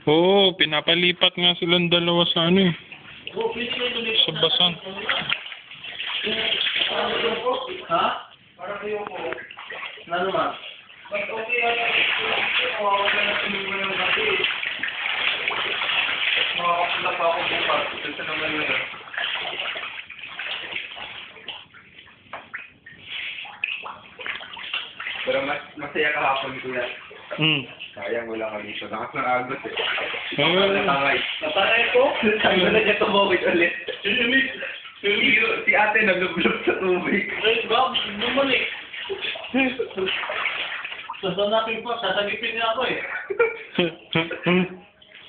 Oo, pinapalipat nga silang dalawa sa ano eh. Sa basan. Ha? Para kayo po. Ano ma? But okay, mawawala na tumulong ng gabi. Makakapula pa ako bukas. Ito naman yun. Pero masaya kahapon ko yan. Sayang wala ka dito. Nakas ng agos eh. Natangay. Natangay ko? Sabi na niya tumawid ulit. Si ate naglublog sa tubig. Ay, Bob, bumalik. Sasanapin po, sasagipin niya ako eh.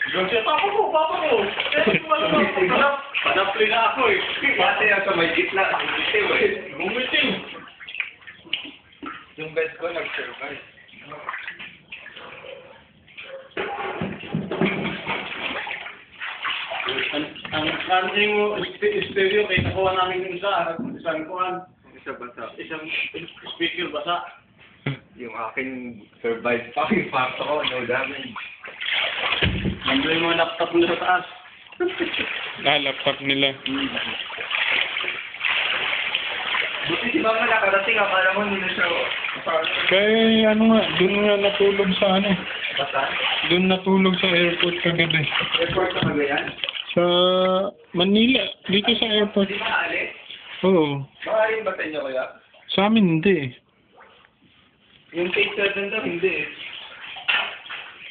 Siya, papa ko. Panapli na ako eh. Ate nasa may gitna. Gumiting. Yung bed ko nag-survive. Ang kanting mo, stereo, kaya nakuha namin yung isang kuhan. Isang speaker basa. Yung aking survive fucking facto ko, no damage. Nandoy mo laptop nila sa taas. Laptop nila. Buti si Mama nakarating, akala mo nila siya. Kaya ano nga, dun nga natulog sa ano. Basa? Dun natulog sa airport kagabi. Airport sa Cagayan? Sa Manila, dito sa airport. Di ba alis? Oo. Baka yung ba sa inyo kaya? Sa amin hindi eh. Yung take 7 daw, hindi eh.